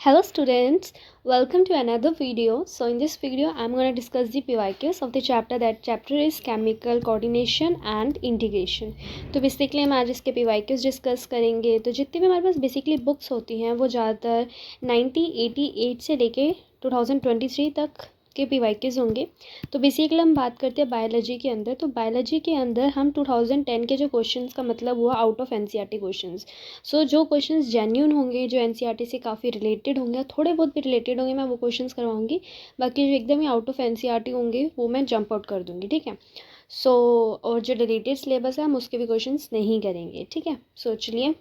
Hello students, welcome to another video. So in this video I'm going to discuss the PYQs of the chapter. That chapter is chemical coordination and integration. तो basically हम आज इसके PYQs discuss करेंगे. तो जितनी भी हमारे पास basically books होती हैं वो ज़्यादातर 1988 से लेके 2023 तक के PYQs होंगे. तो बेसिकली हम बात करते हैं बायोलॉजी के अंदर. तो बायोलॉजी के अंदर हम 2010 के जो क्वेश्चंस का मतलब हुआ आउट ऑफ NCERT क्वेश्चंस. सो जो क्वेश्चंस जेन्यून होंगे, जो NCERT से काफ़ी रिलेटेड होंगे, थोड़े बहुत भी रिलेटेड होंगे, मैं वो क्वेश्चंस करवाऊंगी. बाकी जो एकदम ही आउट ऑफ NCERT होंगे वो मैं जंप आउट कर दूंगी. ठीक है. सो और जो रिलेटेड सिलेबस है हम उसके भी क्वेश्चंस नहीं करेंगे. ठीक है. सो चलिए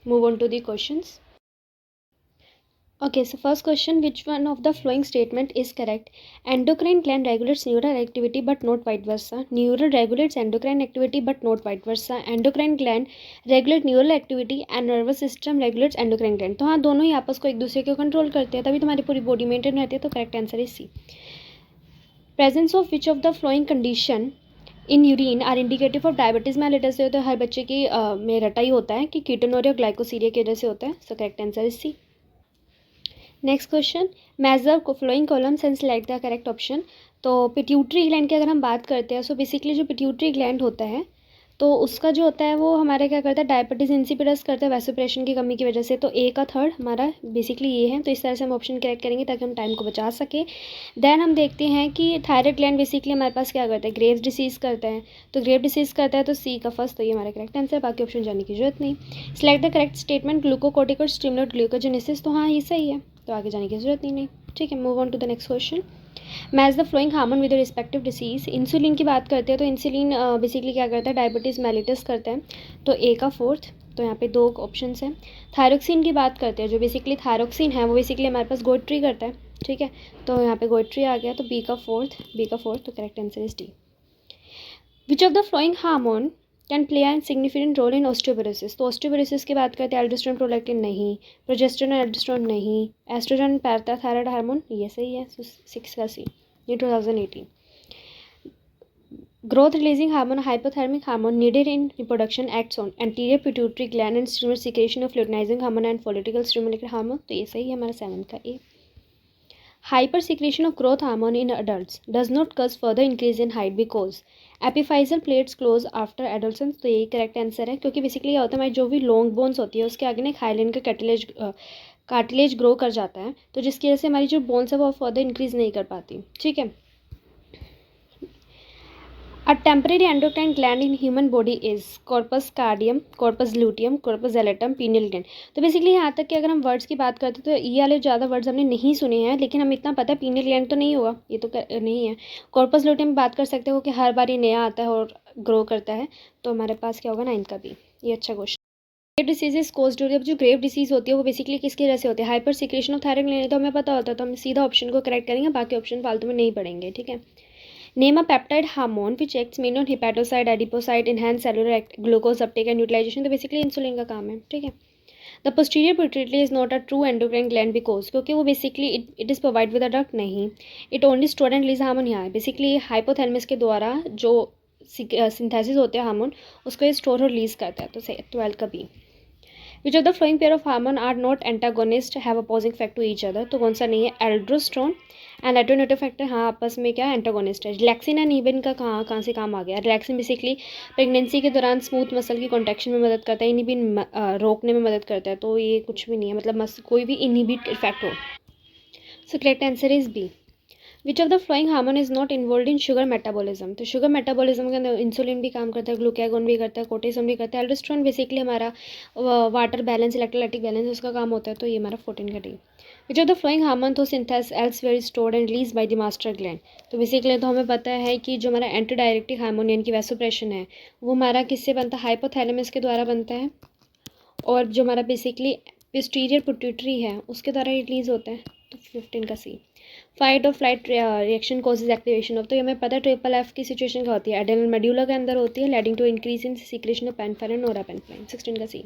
move on to the questions. Okay, so first question, which one of the following statement is correct? Endocrine gland regulates neural activity but not vice versa. Neural regulates endocrine activity but not vice versa. Endocrine gland regulate neural activity and nervous system regulates endocrine gland. तो हाँ, दोनों ही आपस को एक दूसरे को control करते हैं, तभी तुम्हारी पूरी बॉडी मेंटेन रहती है. तो correct answer is C. Presence of which of the following condition in urine are indicative of diabetes mellitus से होता है. हर बच्चे की में रटा ही होता है कि कीटोनूरिया और ग्लाइकोसीरिया की वजह से होता है. So correct answer is C. Next question, major following columns and select the correct option. तो पिट्यूटरी ग्लैंड की अगर हम बात करते हैं, सो बेसिकली जो पिट्यूटरी ग्लैंड होता है तो उसका जो होता है वो हमारे क्या करता है, डायबिटीज़ इंसिपिडस करता है वैसोप्रेशन की कमी की वजह से. तो ए का थर्ड हमारा बेसिकली ये है. तो इस तरह से हम ऑप्शन करेक्ट करेंगे ताकि हम टाइम को बचा सके. देन हम देखते हैं कि थायराइड ग्लैंड बेसिकली हमारे पास क्या करता है, ग्रेव्स डिसीज़ करता है. तो ग्रेव डिसीज़ करता है तो सी का फर्स्ट. तो ये हमारा करेक्ट आंसर है, बाकी ऑप्शन जाने की जरूरत नहीं. Select the correct statement, glucocorticoid stimulate glucogenesis. तो हाँ ये सही है, तो आगे जाने की जरूरत ही नहीं. ठीक है, move on to the next question. Match the following hormone with respective disease. Insulin की बात करते हैं तो इंसुलिन बेसिकली क्या करता है, डायबिटीज़ मेलिटस करता है. तो ए का फोर्थ. तो यहाँ पे दो ऑप्शन हैं. थायरोक्सिन की बात करते हैं, जो बेसिकली थायरोक्सिन है वो बेसिकली हमारे पास गोइट्री करता है. ठीक है, तो यहाँ पे गोइट्री आ गया. तो बी का फोर्थ. तो correct answer is D. Which of the following hormone can play an significant role in osteoporosis. तो ऑस्टियोपोरोसिस की बात करते हैं, एल्डोस्टेरोन प्रोलैक्टिन नहीं, प्रोजेस्टेरोन एल्डोस्टेरोन नहीं, एस्ट्रोजन पैराथायराइड हार्मोन ये सही है. 6 का सी. ये 2018. Growth releasing hormone, hypothalamic hormone needed in reproduction acts on anterior pituitary gland and stimulates secretion of luteinizing hormone and follicle stimulating hormone. तो ये सही है हमारा 7 का ए. Hyper secretion of growth hormone in adults does not cause further increase in height because epiphyseal plates close after adolescence. तो यही correct answer है, क्योंकि बेसिकली क्या होता है, हमारी जो भी लॉन्ग बोन्स होती है उसके आगे ना एक हाइलिन का कार्टिलेज ग्रो कर जाता है, तो जिसकी वजह से हमारी जो बोन्स है वो फर्दर इंक्रीज नहीं कर पाती. ठीक है. A temporary endocrine gland in human body is corpus caudum, corpus luteum, corpus zellatum, pineal gland. तो बेसिकली यहाँ तक कि अगर हम वर्ड्स की बात करते हैं तो ये वाले ज़्यादा वर्ड्स हमने नहीं सुने हैं, लेकिन हमें इतना पता है पिनियल ग्लैंड तो नहीं होगा, ये तो नहीं है. कॉर्पस लुटियम बात कर सकते हो कि हर बार ये नया आता है और ग्रो करता है. तो हमारे पास क्या होगा, 9 का बी. ये अच्छा question. Grave disease is caused. अब जो ग्रेव डिसीज होती है वो बेसिकली किसकी वजह से होती है, hyper secretion of thyroid gland. तो हमें पता होता है, तो हम सीधा ऑप्शन को करेक्ट करेंगे, बाकी ऑप्शन फालतू में नहीं पढ़ेंगे. ठीक है. Name a peptide hormone which acts mainly on hepatocyte, adipocyte, enhance cellular glucose uptake and utilization. तो बेसिकली इंसुलिन का काम है. ठीक है. The posterior pituitary is not a true endocrine gland because क्योंकि वो basically it is provide with a duct नहीं, it only store and release hormone. यहाँ है बेसिकली हाइपोथैलेमस के द्वारा जो सिंथेसिस होते हैं हार्मोन उसको ये स्टोर और रिलीज करता है. तो सही 12 का B. Which of the following pair of hormone are not antagonists, have opposing effect to each other. तो कौन सा नहीं है, एल्ड्रोस्ट्रोन एंड एड्रेनोटिव फैक्टर. हाँ आपस में क्या एंटागोनिस्ट है. रिलैक्सिन एंड इनिबिन का कहाँ से काम आ गया. रिलैक्सिन बेसिकली प्रेगनेंसी के दौरान स्मूथ मसल की कॉन्ट्रैक्शन में मदद करता है, इनिबिन रोकने में मदद करता है. तो ये कुछ भी नहीं है, मतलब कोई भी इनिबिट इफेक्ट हो. So correct answer is B. Which of the following hormone is not involve in sugar metabolism. तो शुगर मेटाबॉलिज्म के अंदर इंसुलिन भी काम करता है, ग्लूकागोन भी करता है, कोर्टिसोन भी करता है. एल्डोस्टेरोन बेसिकली हमारा वाटर बैलेंस, इलेक्ट्रोलाइटिक बैलेंस उसका काम होता है. तो ये हमारा 14 का D. Which of the following hormone तो synthesised elsewhere stored and release by the master gland. तो बेसिकली तो हमें पता है कि जो हमारा एंटी डायरेक्टिक हार्मोन यानी कि वैसोप्रेशन है वो हमारा किससे बनता है, हाइपोथैलेमस के द्वारा बनता है. और जो हमारा बेसिकली पोस्टीरियर पिट्यूटरी है उसके द्वारा रिलीज होता है. तो 15 का सी. फाइट और flight reaction causes activation of. तो ये हमें पता है ट्रिपल एफ की सिचुएशन क्या होती है, एडेनल मेड्यूला के अंदर होती है, leading to increase in secretion of epinephrine और नोरापेनिफ्राइन. 16 का C.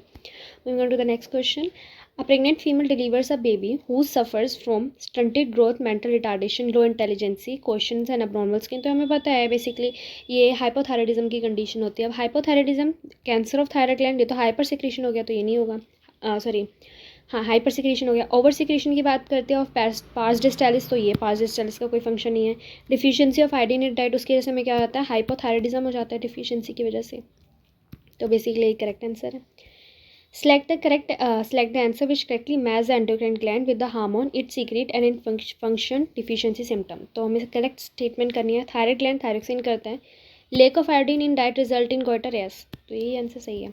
Moving on to the next question. A pregnant female delivers a baby who suffers from stunted growth, mental retardation, low intelligence, questions and abnormal skin. तो हमें पता है basically ये hypothyroidism की condition होती है. अब hypothyroidism cancer of thyroid gland, ये तो हाइपर सिक्रेशन हो गया, तो ये नहीं होगा. सॉरी हाँ हाइपर सिक्रेशन हो गया। ओवर सिक्रेशन की बात करते हैं ऑफ पार्स डिस्टालिस, तो ये पार्स डिस्टालिस का कोई फंक्शन नहीं है। Deficiency of iodine in diet, उसकी वजह से हमें क्या होता है, हाइपोथायराइडिज्म हो जाता है डिफिशियंसी की वजह से। तो बेसिकली यही करेक्ट आंसर है। Select the answer which correctly match the endocrine gland with the hormone it secrete and in function deficiency symptom। तो हमें करेक्ट स्टेटमेंट करनी है। थायराइड ग्लैंड थायरोक्सिन करता है। Lake of iodine in diet result in goitre, yes, तो यही answer सही है।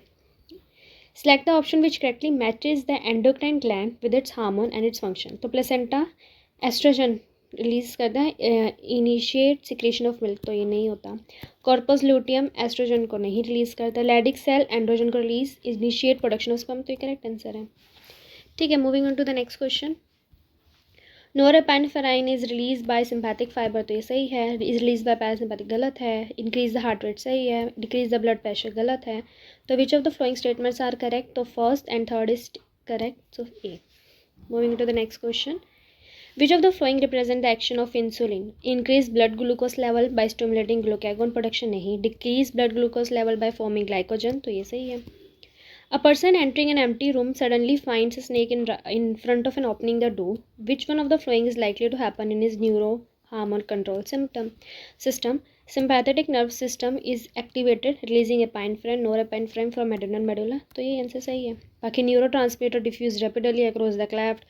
Select the option which correctly matches the endocrine gland with its hormone and its function। तो प्लेसेंटा एस्ट्रोजन रिलीज करता है, initiate secretion of milk, तो ये नहीं होता। कॉर्पस ल्यूटियम एस्ट्रोजन को नहीं रिलीज करता। लैडिक सेल एंड्रोजन को release initiate production of sperm, तो ये करेक्ट आंसर है। ठीक है, moving on to the next question. Norepinephrine is release by sympathetic fibre, तो ये सही है। इज रिलीज बाय पैरासिम्पैथिक, गलत है। इंक्रीज द हार्ट रेट, सही है। डिक्रीज द ब्लड प्रेशर, गलत है। तो which of the following statements are correct, तो first and third is correct, so A. Moving to the next question. Which of the following represent the action of insulin? Increase blood glucose level by stimulating glucagon production, नहीं। Decrease blood glucose level by forming glycogen, तो ये सही है। A person entering an empty room suddenly finds a snake in front of an opening the door. Which one of the following is likely to happen in his neurohormone control system? Sympathetic nerve system is activated, releasing epinephrine, norepinephrine from adrenal medulla, तो ये answer सही है। बाकी neurotransmitter diffuse rapidly across the cleft,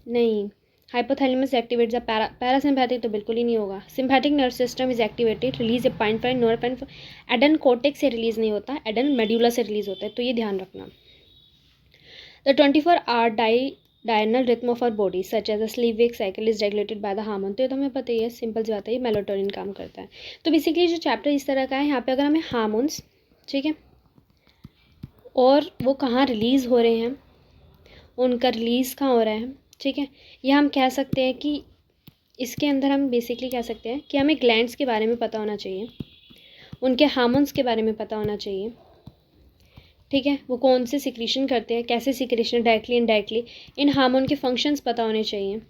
नहीं। Hypothalamus activate the parasympathetic, तो बिल्कुल ही नहीं होगा। Sympathetic nerve system is activated, release epinephrine, norepinephrine adrenal cortex से रिलीज नहीं होता, एडन मेड्यूला से रिलीज होता है, तो ये ध्यान रखना। The 24 hour diurnal rhythm of our body such as a sleep wake cycle is regulated by the hormone, तो ये तो हमें पता ही है, सिंपल सी बात है, ये मेलाटोनिन काम करता है। तो बेसिकली जो चैप्टर इस तरह का है, यहाँ पे अगर हमें हार्मोन्स, ठीक है, और वो कहाँ रिलीज़ हो रहे हैं, उनका रिलीज़ कहाँ हो रहा है, ठीक है, यह हम कह सकते हैं कि इसके अंदर हम बेसिकली कह सकते हैं कि हमें ग्लैंड्स के बारे में पता होना चाहिए, उनके हार्मोन्स के बारे में पता होना चाहिए, ठीक है, वो कौन से सिक्रीशन करते हैं, कैसे सिक्रीशन, डायरेक्टली इनडायरेक्टली, इन हार्मोन के फंक्शंस पता होने चाहिए,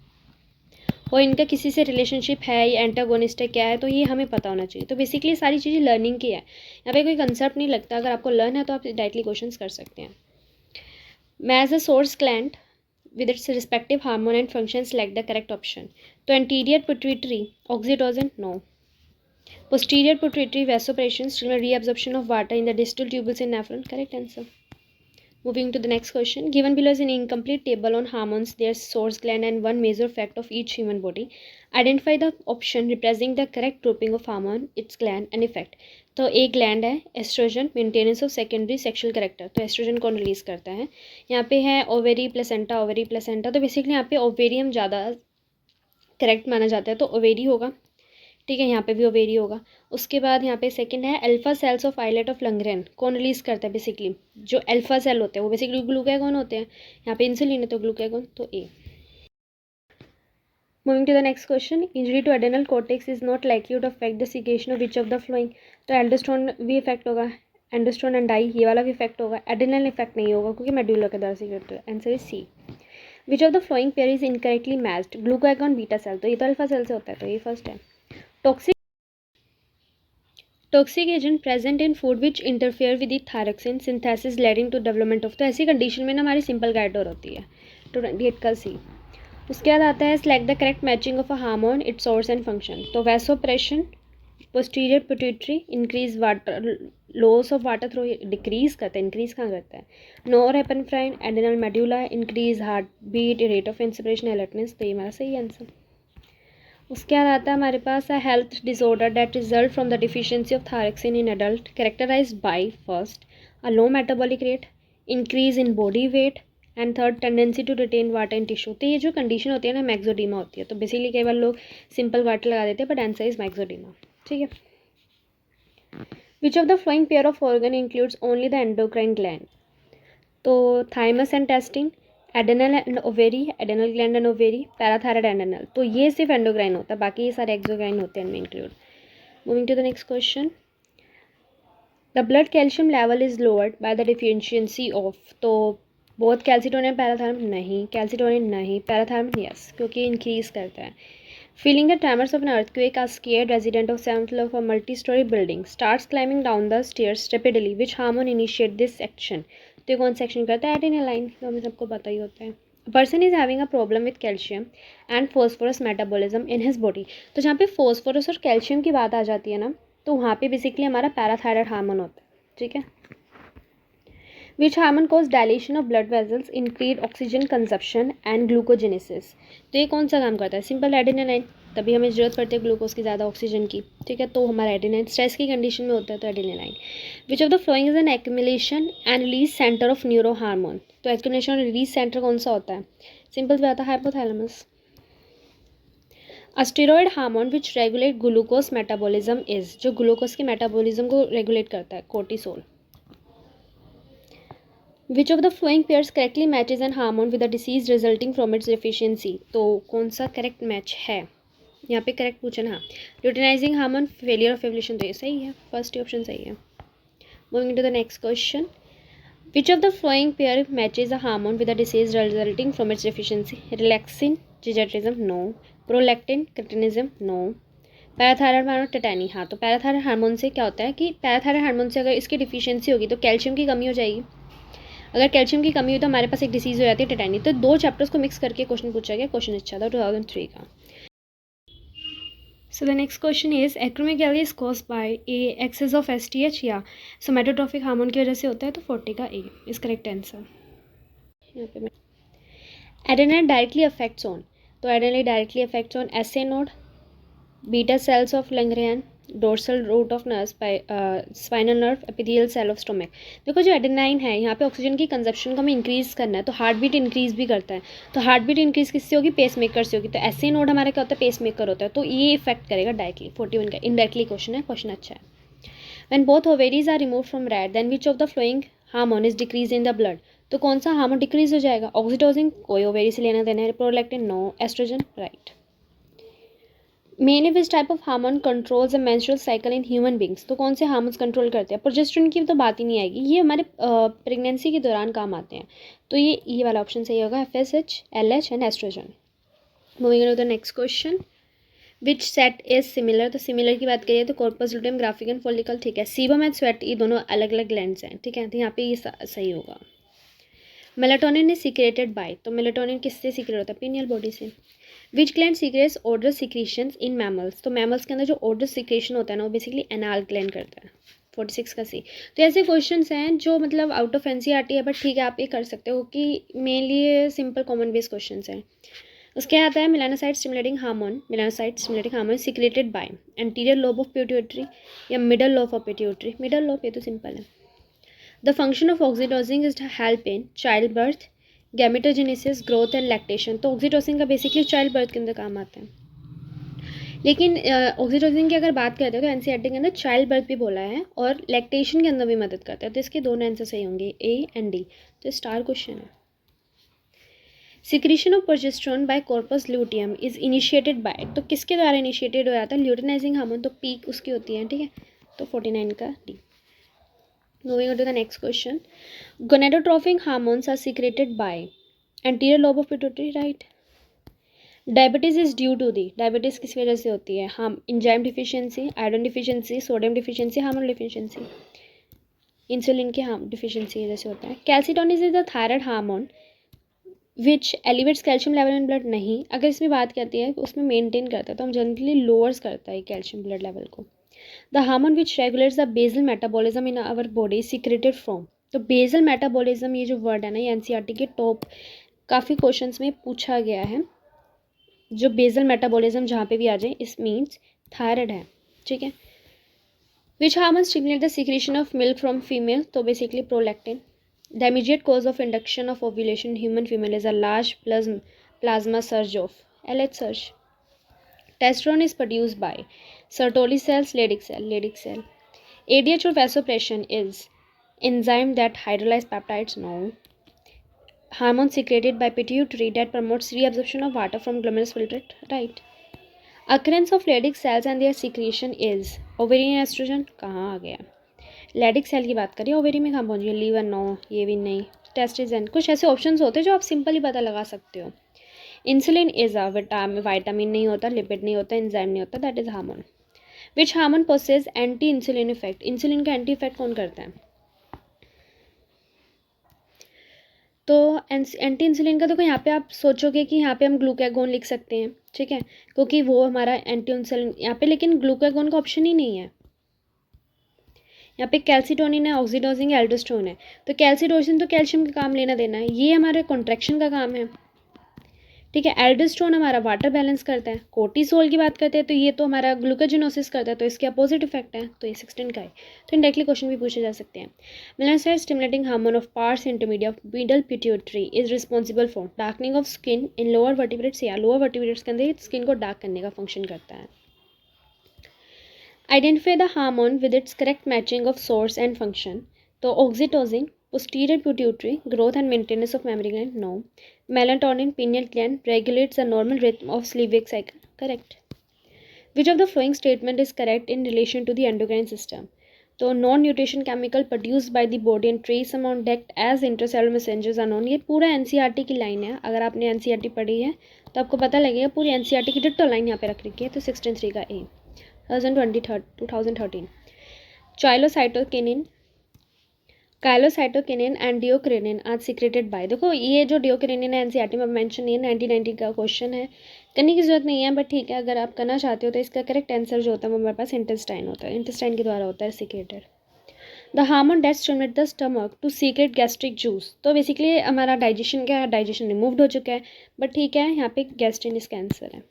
और इनका किसी से रिलेशनशिप है या एंटागोनिस्ट है क्या है, तो ये हमें पता होना चाहिए। तो बेसिकली सारी चीज़ें लर्निंग की है, यहाँ पे कोई कंसेप्ट नहीं लगता। अगर आपको लर्न है तो आप डायरेक्टली क्वेश्चन कर सकते हैं। Match a source gland with its respective hormone and functions, select the correct option। तो anterior pituitary oxytocin, no। posterior pituitary vasopressin, stimulate reabsorption of water in the distal tubules in nephron, correct answer। Moving to the next question, given below is an incomplete table on hormones, their source gland and one major fact of each human body। Identify the option representing the correct grouping of hormone, its gland and effect। तो एक gland है estrogen, maintenance of secondary sexual character, तो estrogen कौन release करता है, यहाँ पे है ओवेरी प्लेसेंटा, ओवेरी प्लेसेंटा, तो बेसिकली यहाँ पे ओवेरियम ज़्यादा करेक्ट माना जाता है, तो ओवेरी होगा, ठीक है, यहाँ पे भी ओवेरी होगा। उसके बाद यहाँ पे सेकंड है alpha cells of islet of Langerhans, कौन रिलीज करता है, बेसिकली जो अल्फा सेल होते हैं वो बेसिकली ग्लूकागॉन होते हैं, यहाँ पे इंसुलिन है तो ग्लूकागॉन, तो A. Moving to the next question, injury to adrenal cortex is not likely to affect the secretion of which of the following, तो एल्डोस्टेरोन भी इफेक्ट होगा, एंडोस्टेरोन एंड डाई ये वाला भी इफेक्ट होगा, एडेनल इफेक्ट नहीं होगा क्योंकि मेडुला के द्वारा सीक्रेट है, answer is C. Which of the following pair is incorrectly matched, glucagon beta cell, तो ये तो अल्फा सेल से होता है, तो ये फर्स्ट है। Toxic agent present in food which interfere with the thyroxine synthesis leading to development of, तो ऐसी कंडीशन में ना हमारी सिंपल गाइडोर होती है, तो 28 का सी। उसके बाद आता है select the correct matching of a hormone, its source and function, तो vasopressin, posterior pituitary, increase water, loss of water through decrease करता है, इंक्रीज कहाँ करता है, norepinephrine, adrenal medulla, increase heart beat, rate of inspiration, alertness, तो ये हमारा सही आंसर। उसके बाद आता है हमारे पास a health disorder that result from the deficiency of thyroxine in adult, characterised by first a low metabolic rate, increase in body weight, and third tendency to retain water in tissue, तो ये जो condition होती है ना मैक्सोडीमा होती है, तो basically कई बार लोग सिंपल वाटर लगा देते हैं बट आंसर इज मैक्सोडीमा, ठीक है। Which of the following pair of organ includes only the endocrine gland, तो thymus and testes, adrenal and ovary, adrenal gland and ovary, parathyroid adrenal, तो ये सिर्फ एंडोक्राइन होता है, बाकी ये सारे एक्सोक्राइन होते हैं इनमें include. Moving to the next question, the blood calcium level is lowered by the deficiency of, तो बोथ कैल्सिटोनिन पैराथायरम, नहीं, कैल्सिटोनिन नहीं, पैराथायरम यस, क्योंकि इंक्रीज करता है। Feeling the tremors of an earthquake, a scared resident of 7th floor of a multi-story building starts climbing down the stairs rapidly, which hormone initiate this action, तो ये कौन सा action करता है, adrenaline, तो हमें सबको पता ही होता है। Person is having a problem with calcium and phosphorus metabolism in his body. तो जहाँ पे फॉस्फोरस और कैल्शियम की बात आ जाती है ना, तो वहाँ पे बेसिकली हमारा पैराथायराइड हार्मोन होता है, ठीक है। Which hormone cause dilation of blood vessels, increase oxygen consumption and glucogenesis. तो ये कौन सा काम करता है? सिंपल एडेनिनाइन, तभी हमें ज़रूरत पड़ती है ग्लूकोज की ज़्यादा ऑक्सीजन की, ठीक है। तो हमारा एडेनाइन स्ट्रेस की कंडीशन में होता है तो एडेनिनाइन। Which of the following is an accumulation and release centre of neuro hormone. तो एक्यूमुलेशन और रिलीज सेंटर कौन सा होता है? सिंपल बात है, hypothalamus. A steroid hormone which regulate glucose metabolism is, जो ग्लूकोज के मेटाबॉलिज्म को रेगुलेट करता है, cortisol. Which of the following pairs correctly matches an hormone with the disease resulting from its deficiency. तो कौन सा करेक्ट मैच है? यहाँ पे करेक्ट पूछा ना, luteinising hormone, failure of ovulation. तो ये सही है, फर्स्ट ऑप्शन सही है। Moving to the next question, which of the following pair matches a hormone with the disease resulting from its deficiency? Relaxin, gigantism, no. Prolactin, cretinism, no. Parathyroid hormone, tetany. हाँ, तो parathyroid hormone से क्या होता है कि parathyroid hormone से अगर इसकी डिफिशियंसी होगी तो कैल्शियम की कमी हो जाएगी। अगर कैल्शियम की कमी हुई तो हमारे पास एक डिसीज हो जाती है टेटानी। तो दो चैप्टर्स को मिक्स करके क्वेश्चन पूछा गया, क्वेश्चन अच्छा था 2003 का। So the next question is acromegaly is caused by a excess of STH या सोमैटोट्रोफिक हार्मोन की वजह से होता है, तो 40 का ए इज करेक्ट आंसर। यहाँ पे एडेनाइन डायरेक्टली अफेक्ट्स ऑन, तो एडेनाइन directly affects on S A node, beta cells of Langerhans, dorsal root of nerve, spinal nerve, epithelial cell of stomach. देखो जो एडेनाइन है यहाँ पे ऑक्सीजन की कंजप्शन को हमें इंक्रीज करना है, तो हार्ट बीट इंक्रीज भी करता है। तो हार्ट बीट इंक्रीज किससे होगी? पेस मेकर से होगी। तो ऐसे नोड हमारा क्या होता है? पेस मेकर होता है। तो ये इफेक्ट करेगा डायरेक्टली। 41 का इनडायरेक्टली क्वेश्चन है, क्वेश्चन अच्छा है। When both ovaries are remove from rat then which of the following hormone is decrease in the blood. तो कौन सा हार्मोन डिक्रीज हो जाएगा? ऑक्सीटोसिन, कोई ओवेरी से लेना देना है। Prolactin, no. Estrogen, right. Mainly which type of hormone controls the menstrual cycle in human beings. तो कौन से हार्मोन्स कंट्रोल करते हैं? प्रोजेस्टेरोन की तो बात ही नहीं आएगी, ये हमारे प्रेगनेंसी के दौरान काम आते हैं। तो ये वाला ऑप्शन सही होगा, FSH, LH and estrogen. Moving to the next question, which set is similar. तो सिमिलर की बात करिए तो कॉर्पस लुटेम, ग्राफिकन फॉलिकल, ठीक है। सीबम एंड स्वेट, ये दोनों अलग अलग ग्लैंड्स हैं, ठीक है। तो यहाँ पे ये सही होगा। मेलाटोनिन इज सीक्रेटेड बाय, तो मेलाटोनिन किससे सीक्रेट होता है? पीनियल बॉडी से। विच gland secrets order secretions in mammals. तो मैमल्स के अंदर जो ऑर्डर सीक्रेशन होता है ना, वो बेसिकली एनाल ग्लैंड करता है। 46 का सी। तो ऐसे क्वेश्चंस हैं जो मतलब आउट ऑफ एनसीईआरटी है, बट ठीक है आप ये कर सकते हो कि मेनली ये सिंपल कॉमन बेस क्वेश्चंस हैं। उसके आता है melanocyte stimulating hormone, melanocyte stimulating hormone secreted by anterior lobe of pituitary या middle lobe of pituitary. Middle lobe, ये तो सिंपल है। The function of oxytocin is to help in child birth, gametogenesis, growth and lactation. तो oxytocin का basically child birth के अंदर काम आता है। लेकिन ऑक्सीटोसिन की अगर बात करते हैं तो एनसीईआरटी के अंदर चाइल्ड बर्थ भी बोला है और लैक्टेशन के अंदर भी मदद करता है। तो इसके दोनों आंसर सही होंगे, ए एंड डी। तो स्टार क्वेश्चन है। Secretion of progesterone by corpus luteum is initiated by, तो किसके द्वारा इनिशिएटेड हो जाता है? ल्यूटिनाइजिंग हार्मोन, तो पीक उसकी होती है, ठीक है। तो 49 का D. Moving on to the next question. Gonadotrophic hormones are secreted by anterior lobe of pituitary, right? Diabetes is due to the, diabetes किस वजह से होती है? हम enzyme deficiency, iron deficiency, sodium deficiency, hormone deficiency, insulin के deficiency की वजह से होता है। Calcitonin is the thyroid hormone which elevates calcium level in blood, नहीं। अगर इसमें बात करती है उसमें मेंटेन करता है, तो हम जनरली लोअर्स करता है कैल्शियम ब्लड लेवल को। The hormone which regulates the basal metabolism in our body secreted from, तो बेसल मेटाबॉलिज्म ये जो वर्ड है ना, ये एनसीईआरटी के टॉप काफ़ी क्वेश्चंस में पूछा गया है। जो बेसल मेटाबॉलिज्म जहाँ पे भी आ जाए, इस मीन्स थायराइड है, ठीक है। Which hormone stimulate the secretion of milk from female, तो basically prolactin. The immediate cause of induction of ovulation human female is a large plasma surge of LH surge. Testosterone is produced by Sertoli cells, Leydig cell. ADH or vasopressin is enzyme that hydrolyze peptides, no. Hormone secreted by pituitary that promotes reabsorption of water from glomerulus filtrate, right. Occurrence of Leydig cells and their secretion is ovarian estrogen, कहाँ आ गया? Leydig cell की बात करिए, ovary में कहाँ पहुँच गया? Liver, no, ये भी नहीं। टेस्टिजन, कुछ ऐसे ऑप्शंस होते हैं जो आप सिंपली पता लगा सकते हो। इंसुलिन इज अ विटामिन नहीं होता, लिपिड नहीं होता, एंजाइम नहीं होता, that is hormone. Which hormone possess anti insulin effect, insulin का एंटी इफेक्ट कौन करता है? तो एंटी इंसुलिन का देखो यहाँ पे आप सोचोगे कि यहाँ पे हम ग्लूकागोन लिख सकते हैं, ठीक है, क्योंकि वो हमारा एंटी इंसुलिन यहाँ पे, लेकिन ग्लूकागोन का ऑप्शन ही नहीं है। यहाँ पे कैल्सीटोनिन है, ऑक्सीटोसिन है, एल्डोस्टेरोन है। तो कैल्सीटोसिन तो कैल्शियम का काम लेना देना है, ये हमारे कॉन्ट्रैक्शन का काम है, ठीक है। एल्डोस्टेरोन हमारा वाटर बैलेंस करता है। कोर्टिसोल की बात करते हैं तो ये तो हमारा ग्लूकोजिनोसिस करता है, तो इसके अपोजिट इफेक्ट है, तो ये 16 का है। तो इनडायरेक्टली क्वेश्चन भी पूछे जा सकते हैं। Melanocyte stimulating hormone of pars intermediate of middle pituitary is responsible for darkening of skin in lower vertebrates, या लोअर वर्टिब्रेट्स के अंदर स्किन को डार्क करने का फंक्शन करता है। Identify the hormone with its correct matching of source and function. तो oxytocin posterior pituitary growth and maintenance of mammary gland, no. Melatonin pineal gland regulates the normal rhythm of sleep-wake cycle, correct. Which of the following statement is correct in relation to the endocrine system? तो non nutrition chemical produced by the body and trace amount act as intercellular messengers are known. ये पूरा NCERT की line है, अगर आपने NCERT पढ़ी है तो आपको पता लगेगा, पूरी एनसीईआरटी की डिट्टो लाइन यहाँ पे रख रखी है। तो 16(3) का ए 2013 चाइलोसाइटोकिनिन, काइलोसाइटोकिनिन एंड डिओक्रिनिन आर सीक्रेटेड बाय। देखो ये जो डिओक्रिनिन है एनसीईआरटी में मेंशन नहीं है, 1990 का क्वेश्चन है, करने की जरूरत नहीं है, बट ठीक है अगर आप करना चाहते हो तो इसका करेक्ट आंसर जो होता है वो हमारे पास इंटेस्टाइन होता है, इंटेस्टाइन के द्वारा होता है secreted. The hormone that stimulate the stomach to secrete gastric juice. तो बेसिकली हमारा डाइजेशन क्या है, डाइजेशन रिमूव्ड हो चुका है, बट ठीक है यहाँ पे गैस्ट्रिन इसका आंसर है।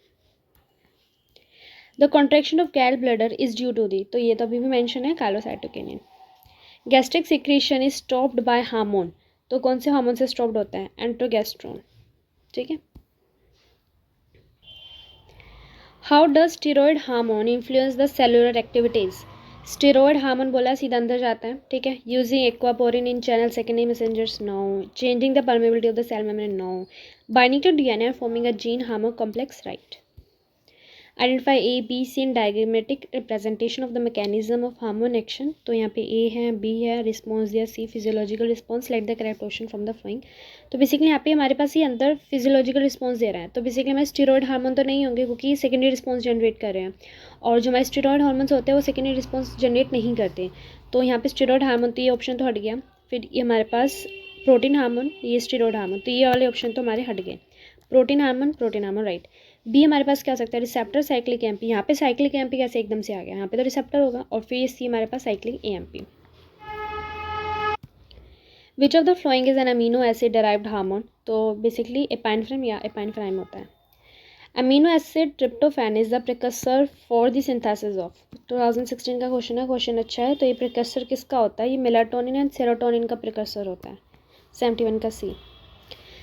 The contraction of gall bladder is due to the, तो ये तो अभी भी मेंशन है, cholecystokinin. Gastric secretion is stopped by hormone, तो कौन से हार्मोन से स्टॉप्ड होता है, एंट्रोगेस्ट्रोन, ठीक है। How does steroid hormone influence the cellular activities. Steroid hormone बोला सीधा अंदर जाता है, ठीक है। Using aquaporin in channel secondary messengers, no. Changing the permeability of the cell membrane, no. Binding to DNA forming a gene hormone complex, right. Identify A B C in diagrammatic representation of the mechanism of hormone action. तो यहाँ पे A है, B है, response दिया C, physiological response, like the correct question from the following. तो basically यहाँ पे हमारे पास ये अंदर फिजियोलॉजिकल रिस्पॉन्स दे रहा है, तो बेसिकली हमारे स्टीरॉयड हार्मोन तो नहीं होंगे क्योंकि सेकेंडरी रिस्पॉन्स जनरेट कर रहे हैं, और जो हमारे स्टीरॉयड हार्मोन्स होते हैं वो सेकेंडरी रिस्पॉन्स जनरेट नहीं करते। तो यहाँ पे स्टीरॉयड हार्मोन, तो ये ऑप्शन तो हट गया। फिर ये हमारे पास प्रोटीन हार्मोन, ये स्टीरॉयड हार्मोन, तो ये वाले ऑप्शन तो हमारे हट गए। Protein hormone, right. बी हमारे पास क्या हो सकता है, रिसेप्टर साइक्लिक एमपी। यहाँ पे साइक्लिक एमपी कैसे एकदम से आ गया, यहाँ पे तो रिसेप्टर होगा। और फिर सी हमारे पास cyclic AMP. Which of the following is an amino acid derived hormone. तो बेसिकली एपाइनफ्राइन या एपाइनफ्राइन होता है। Amino acid tryptophan is the precursor for the synthesis of. 2016 का क्वेश्चन है, क्वेश्चन अच्छा है। तो ये प्रिकसर किसका होता है, ये मेलाटोनिन एंड सेरोटोनिन का प्रिकसर होता है। 71 का सी।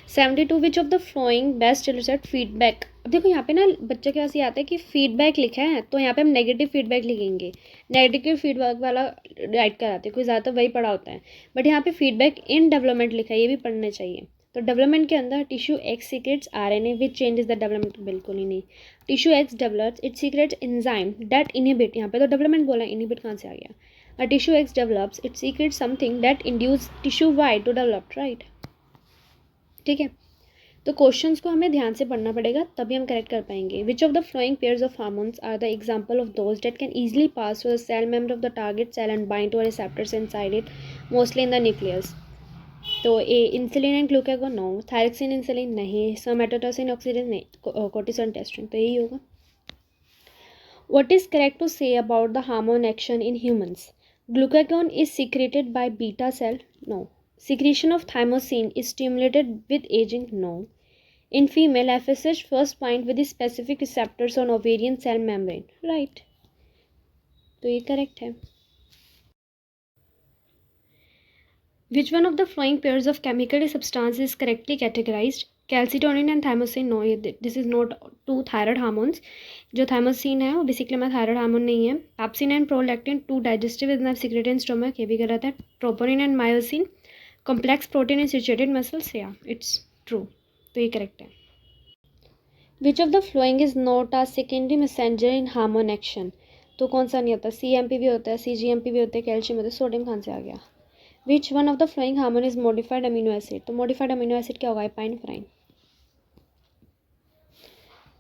72 विच of the flowing best illustrate feedback. अब देखो यहाँ पे ना बच्चे के पास ये आता है कि फीडबैक लिखा है, तो यहाँ पे हम नेगेटिव फीडबैक लिखेंगे, नेगेटिव फीडबैक वाला राइट कराते हैं, कोई ज़्यादातर वही पढ़ा होता है। बट यहाँ पे फीडबैक इन डेवलपमेंट लिखा है, ये भी पढ़ने चाहिए। तो डेवलपमेंट के अंदर tissue x secrets RNA which changes the development, बिल्कुल ही नहीं। Tissue X develops it secrets enzyme that inhibit, यहाँ पे तो डेवलपमेंट बोला, इनहिबिट कहाँ से आ गया। A tissue X develops it secretes something that induce tissue Y to develop, right, ठीक है। तो क्वेश्चंस को हमें ध्यान से पढ़ना पड़ेगा, तभी हम करेक्ट कर पाएंगे। Which of the following pairs of hormones are the example of those that can easily pass to the cell membrane of the target cell and bind to a receptors inside it, mostly in the nucleus. तो A insulin and glucagon, no. Thyroxine insulin नहीं। Somatostatin oxytocin नहीं। Cortisone testosterone, तो यही होगा। What is correct to say about the hormone action in humans. Glucagon is secreted by beta cell, no. Secretion of thymosin is stimulated with aging, no. In female, FSH first bind with the specific receptors on ovarian cell membrane, right. तो ये correct है। Which one of the following pairs of chemical substances is correctly categorized? Calcitonin and thymosin, no. This is not two thyroid hormones. जो thymosin है वो basically हमारा thyroid hormone नहीं है। Pepsin and prolactin two digestive is secreted in stomach, ये भी गलत है। Troponin and myosin complex protein in situated muscles, या इट्स ट्रू, तो ये करेक्ट है। Which of the following is not a secondary messenger in hormone action. तो कौन सा नहीं होता, CMP भी होता है, CGMP भी होता है, कैल्शियम होता है, सोडियम कहाँ से आ गया। Which one of the following hormone is modified amino acid. तो मॉडिफाइड अमीनो एसिड क्या होगा, epinephrine.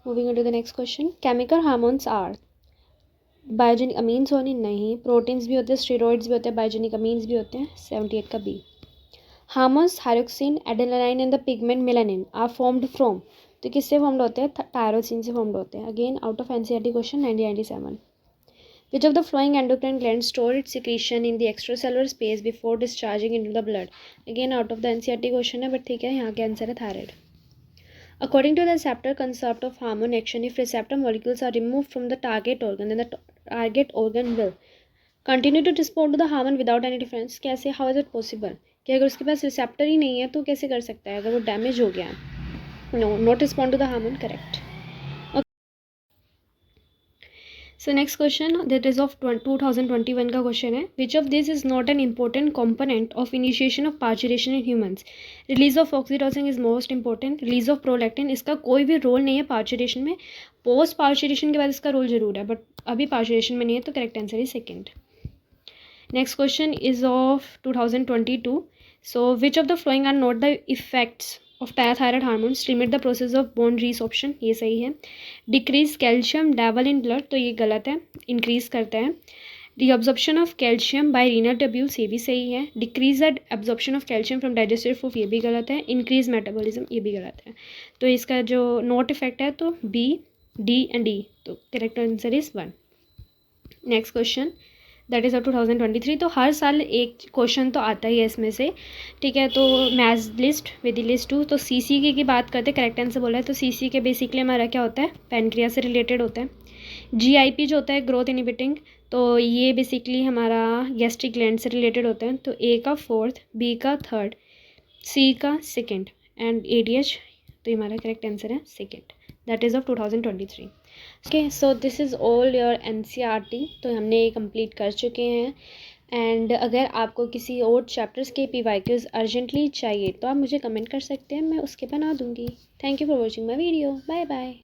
Moving on to the next question. Chemical hormones are biogenic amines होनी नहीं, प्रोटीन्स भी होते हैं, स्टेरॉइड्स भी होते हैं, बायोजेनिक अमीन्स भी होते हैं। 78 का B. Hormones thyroxine, adrenaline and the pigment melanin are formed from, तो किससे फॉर्म्ड होते हैं? टायरोसिन से फॉर्म्ड होते हैं। Again out of NCERT question 1997। Which of the following endocrine glands store its secretion in the extracellular space before discharging into the blood? Again out of the NCERT question है, but ठीक है, यहाँ के answer है thyroid. According to the receptor concept of hormone action, if receptor molecules are removed from the target organ, then the target organ will continue to respond to the hormone without any difference. कैसे? How is it possible? कि अगर उसके पास receptor ही नहीं है तो कैसे कर सकता है अगर वो डैमेज हो गया? No, not respond to the hormone, correct. So next question that is of 2021 का क्वेश्चन है, which of this is not an important component of initiation of parturition in humans? Release of oxytocin is most important, release of prolactin, इसका कोई भी role नहीं है parturition में, post parturition के बाद इसका रोल जरूर है, बट अभी पार्चुरेशन में नहीं है, तो correct answer is second. Next question is of 2022। So which of the following are not the effects of parathyroid hormones limit the process of bone resorption? ये सही है। Decrease calcium level in blood, तो ये गलत है, increase करता है। Reabsorption of calcium by renal tubules, ये भी सही है। Decrease the absorption of calcium from digestive food, ये भी गलत है। इंक्रीज मेटाबॉलिज्म, ये भी गलत है। तो इसका जो नॉट इफेक्ट है तो बी, डी एंड डी, तो correct answer is 1। Next question that is of 2023। तो हर साल एक क्वेश्चन तो आता ही है इसमें से, ठीक है। तो मैथ्स लिस्ट, विधि लिस्ट 2, तो सीसीके की बात करते हैं, करेक्ट आंसर बोला है। तो सीसीके बेसिकली हमारा क्या होता है? पैनक्रियास से रिलेटेड होता है। जीआईपी जो होता है ग्रोथ इनहिबिटिंग, तो ये बेसिकली हमारा गैस्ट्रिक ग्लैंड से रिलेटेड होता है। तो ए का 4th, बी का 3rd, सी का 2nd एंड एडीएच, तो ये हमारा करेक्ट आंसर है 2nd। That is of 2023। Okay, so this is all your NCERT, तो हमने ये कंप्लीट कर चुके हैं। एंड अगर आपको किसी और चैप्टर्स के पीवाईक्यूज़ अर्जेंटली चाहिए तो आप मुझे कमेंट कर सकते हैं, मैं उसके बना दूँगी। Thank you for watching my video, bye bye.